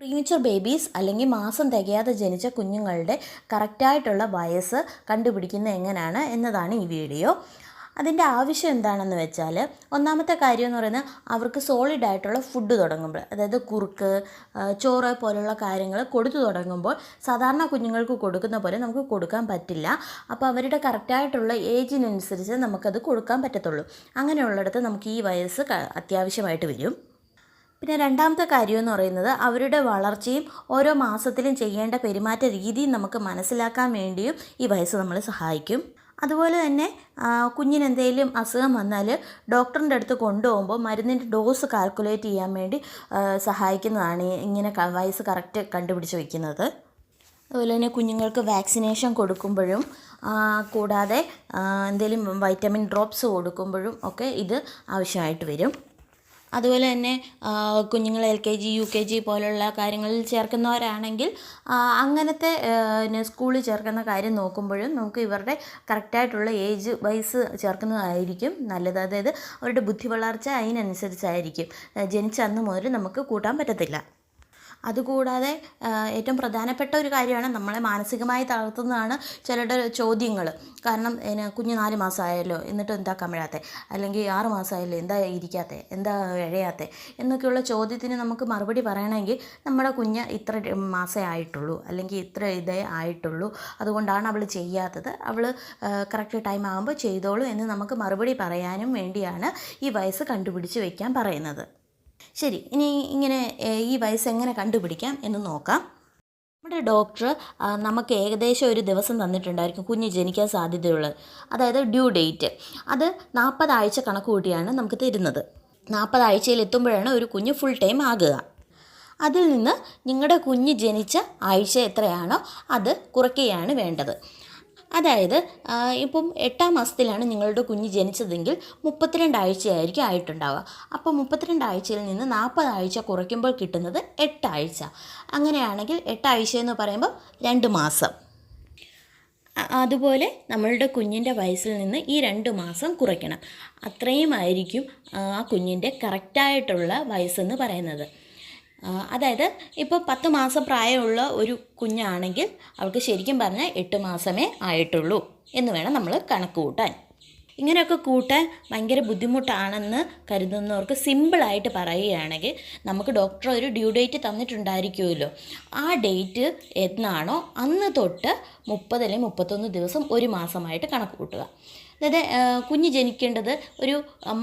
Premature babies അല്ലെങ്കിൽ മാസം തികയാതെ ജനിച്ച കുഞ്ഞുങ്ങളുടെ കറക്റ്റായിട്ടുള്ള വയസ്സ് കണ്ടുപിടിക്കുന്നത് എങ്ങനെയാണ് എന്നതാണ് ഈ വീഡിയോ. അതിൻ്റെ ആവശ്യം എന്താണെന്ന് വെച്ചാൽ, ഒന്നാമത്തെ കാര്യം എന്ന് പറയുന്നത് അവർക്ക് സോളിഡ് ആയിട്ടുള്ള ഫുഡ് തുടങ്ങുമ്പോൾ, അതായത് കുറുക്ക്, ചോറ് പോലുള്ള കാര്യങ്ങൾ കൊടുത്തു തുടങ്ങുമ്പോൾ സാധാരണ കുഞ്ഞുങ്ങൾക്ക് കൊടുക്കുന്ന പോലെ നമുക്ക് കൊടുക്കാൻ പറ്റില്ല. അപ്പോൾ അവരുടെ കറക്റ്റായിട്ടുള്ള ഏജിനനുസരിച്ച് നമുക്കത് കൊടുക്കാൻ പറ്റത്തുള്ളൂ. അങ്ങനെയുള്ളിടത്ത് നമുക്ക് ഈ വയസ്സ് അത്യാവശ്യമായിട്ട് വരും. പിന്നെ രണ്ടാമത്തെ കാര്യം എന്ന് പറയുന്നത് അവരുടെ വളർച്ചയും ഓരോ മാസത്തിലും ചെയ്യേണ്ട പെരുമാറ്റ രീതിയും നമുക്ക് മനസ്സിലാക്കാൻ വേണ്ടിയും ഈ വയസ്സ് നമ്മളെ സഹായിക്കും. അതുപോലെ തന്നെ കുഞ്ഞിന് എന്തെങ്കിലും അസുഖം വന്നാൽ ഡോക്ടറിൻ്റെ അടുത്ത് കൊണ്ടുപോകുമ്പോൾ മരുന്നിൻ്റെ ഡോസ് കാൽക്കുലേറ്റ് ചെയ്യാൻ വേണ്ടി സഹായിക്കുന്നതാണ് ഇങ്ങനെ വയസ്സ് കറക്റ്റ് കണ്ടുപിടിച്ച് വയ്ക്കുന്നത്. അതുപോലെ തന്നെ കുഞ്ഞുങ്ങൾക്ക് വാക്സിനേഷൻ കൊടുക്കുമ്പോഴും കൂടാതെ എന്തെങ്കിലും വൈറ്റമിൻ ഡ്രോപ്സ് കൊടുക്കുമ്പോഴും ഒക്കെ ഇത് ആവശ്യമായിട്ട് വരും. അതുപോലെ തന്നെ കുഞ്ഞുങ്ങൾ LKG UKG പോലുള്ള കാര്യങ്ങളിൽ ചേർക്കുന്നവരാണെങ്കിൽ അങ്ങനത്തെ സ്കൂളിൽ ചേർക്കുന്ന കാര്യം നോക്കുമ്പോഴും നമുക്ക് ഇവരുടെ കറക്റ്റായിട്ടുള്ള ഏജ് വൈസ് ചേർക്കുന്നതായിരിക്കും നല്ലത്. അതായത് അവരുടെ ബുദ്ധി വളർച്ച അതിനനുസരിച്ചായിരിക്കും. ജനിച്ച അന്ന് മുതൽ നമുക്ക് കൂട്ടാൻ പറ്റത്തില്ല. അതുകൂടാതെ ഏറ്റവും പ്രധാനപ്പെട്ട ഒരു കാര്യമാണ്, നമ്മളെ മാനസികമായി തളർത്തുന്നതാണ് ചിലരുടെ ചോദ്യങ്ങൾ. കാരണം കുഞ്ഞ് 4 മാസമായല്ലോ എന്നിട്ട് എന്താ കമിഴാത്തെ, അല്ലെങ്കിൽ 6 മാസമായല്ലോ എന്താ ഇരിക്കാത്തെ, എന്താ ഇഴയാത്തെ എന്നൊക്കെയുള്ള ചോദ്യത്തിന് നമുക്ക് മറുപടി പറയണമെങ്കിൽ നമ്മുടെ കുഞ്ഞ് ഇത്ര മാസമേ ആയിട്ടുള്ളൂ അല്ലെങ്കിൽ ഇത്ര ഇതേ ആയിട്ടുള്ളൂ, അതുകൊണ്ടാണ് അവൾ ചെയ്യാത്തത്, അവൾ കറക്റ്റ് ടൈം ആകുമ്പോൾ ചെയ്തോളൂ എന്ന് നമുക്ക് മറുപടി പറയാനും വേണ്ടിയാണ് ഈ വയസ്സ് കണ്ടുപിടിച്ച് വയ്ക്കാൻ പറയുന്നത്. ശരി, ഇനി ഇങ്ങനെ ഈ വയസ്സ് എങ്ങനെ കണ്ടുപിടിക്കാം എന്ന് നോക്കാം. നമ്മുടെ ഡോക്ടർ നമുക്ക് ഏകദേശം ഒരു ദിവസം തന്നിട്ടുണ്ടായിരിക്കും കുഞ്ഞ് ജനിക്കാൻ സാധ്യതയുള്ളത്, അതായത് ഡ്യൂ ഡേറ്റ്. അത് 40 ആഴ്ച കണക്ക് കൂട്ടിയാണ് നമുക്ക് തരുന്നത്. 40 ആഴ്ചയിൽ എത്തുമ്പോഴാണ് ഒരു കുഞ്ഞ് ഫുൾ ടൈം ആകുക. അതിൽ നിന്ന് നിങ്ങളുടെ കുഞ്ഞ് ജനിച്ച ആഴ്ച എത്രയാണോ അത് കുറയ്ക്കുകയാണ് വേണ്ടത്. അതായത് ഇപ്പം 8ാം മാസത്തിലാണ് നിങ്ങളുടെ കുഞ്ഞ് ജനിച്ചതെങ്കിൽ 32 ആഴ്ചയായിരിക്കും ആയിട്ടുണ്ടാവുക. അപ്പോൾ 32 ആഴ്ചയിൽ നിന്ന് 40 ആഴ്ച കുറയ്ക്കുമ്പോൾ കിട്ടുന്നത് 8 ആഴ്ച. അങ്ങനെയാണെങ്കിൽ 8 ആഴ്ച എന്ന് പറയുമ്പോൾ 2 മാസം. അതുപോലെ നമ്മളുടെ കുഞ്ഞിൻ്റെ വയസ്സിൽ നിന്ന് ഈ 2 മാസം കുറയ്ക്കണം. അത്രയുമായിരിക്കും ആ കുഞ്ഞിൻ്റെ കറക്റ്റായിട്ടുള്ള വയസ്സെന്ന് പറയുന്നത്. അതായത് ഇപ്പോൾ 10 മാസം പ്രായമുള്ള ഒരു കുഞ്ഞാണെങ്കിൽ അവൾക്ക് ശരിക്കും പറഞ്ഞാൽ 8 മാസമേ ആയിട്ടുള്ളൂ എന്ന് വേണം നമ്മൾ കണക്ക് കൂട്ടാൻ. ഇങ്ങനെയൊക്കെ കൂട്ടാൻ ഭയങ്കര ബുദ്ധിമുട്ടാണെന്ന് കരുതുന്നവർക്ക് സിമ്പിളായിട്ട് പറയുകയാണെങ്കിൽ, നമുക്ക് ഡോക്ടർ ഒരു ഡ്യൂ ഡേറ്റ് തന്നിട്ടുണ്ടായിരിക്കുമല്ലോ, ആ ഡേറ്റ് എന്നാണോ അന്ന് തൊട്ട് 30 അല്ലെങ്കിൽ 31 ദിവസം ഒരു മാസമായിട്ട് കണക്ക് കൂട്ടുക. അതായത് കുഞ്ഞ് ജനിക്കേണ്ടത് ഒരു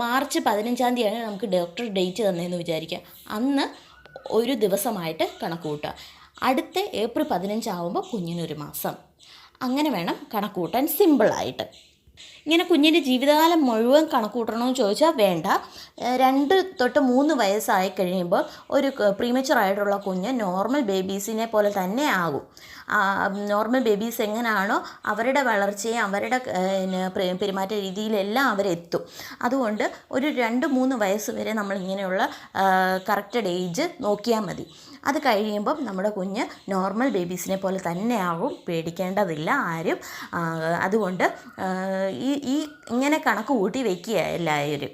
മാർച്ച് 15-ാം തീയതിയാണ് നമുക്ക് ഡോക്ടർ ഡേറ്റ് തന്നതെന്ന് വിചാരിക്കുക. അന്ന് ഒരു ദിവസമായിട്ട് കണക്ക് കൂട്ടുക. അടുത്ത ഏപ്രിൽ 15 ആകുമ്പോൾ കുഞ്ഞിനൊരു മാസം. അങ്ങനെ വേണം കണക്ക് കൂട്ടാൻ സിമ്പിളായിട്ട്. ഇങ്ങനെ കുഞ്ഞിൻ്റെ ജീവിതകാലം മുഴുവൻ കണക്ക് കൂട്ടണമെന്ന് ചോദിച്ചാൽ വേണ്ട. 2 തൊട്ട് 3 വയസ്സായി കഴിയുമ്പോൾ ഒരു പ്രീമച്വർ ആയിട്ടുള്ള കുഞ്ഞ് നോർമൽ ബേബീസിനെ പോലെ തന്നെ ആകും. നോർമൽ ബേബീസ് എങ്ങനെയാണോ അവരുടെ വളർച്ചയും അവരുടെ പെരുമാറ്റ രീതിയിലെല്ലാം അവരെത്തും. അതുകൊണ്ട് ഒരു 2-3 വയസ്സ് വരെ നമ്മൾ ഇങ്ങനെയുള്ള കറക്റ്റഡ് ഏജ് നോക്കിയാൽ മതി. അത് കഴിയുമ്പം നമ്മുടെ കുഞ്ഞ് നോർമൽ ബേബീസിനെ പോലെ തന്നെ ആകും, പേടിക്കേണ്ടതില്ല ആരും. അതുകൊണ്ട് ഈ ഇങ്ങനെ കണക്ക് കൂട്ടി വയ്ക്കുക എല്ലാവരും,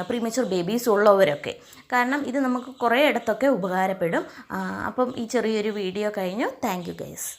പ്രീമച്വർ ബേബീസ് ഉള്ളവരൊക്കെ. കാരണം ഇത് നമുക്ക് കുറേ ഇടത്തൊക്കെ ഉപകാരപ്പെടും. അപ്പം ഈ ചെറിയൊരു വീഡിയോ കഴിഞ്ഞു. Thank you guys.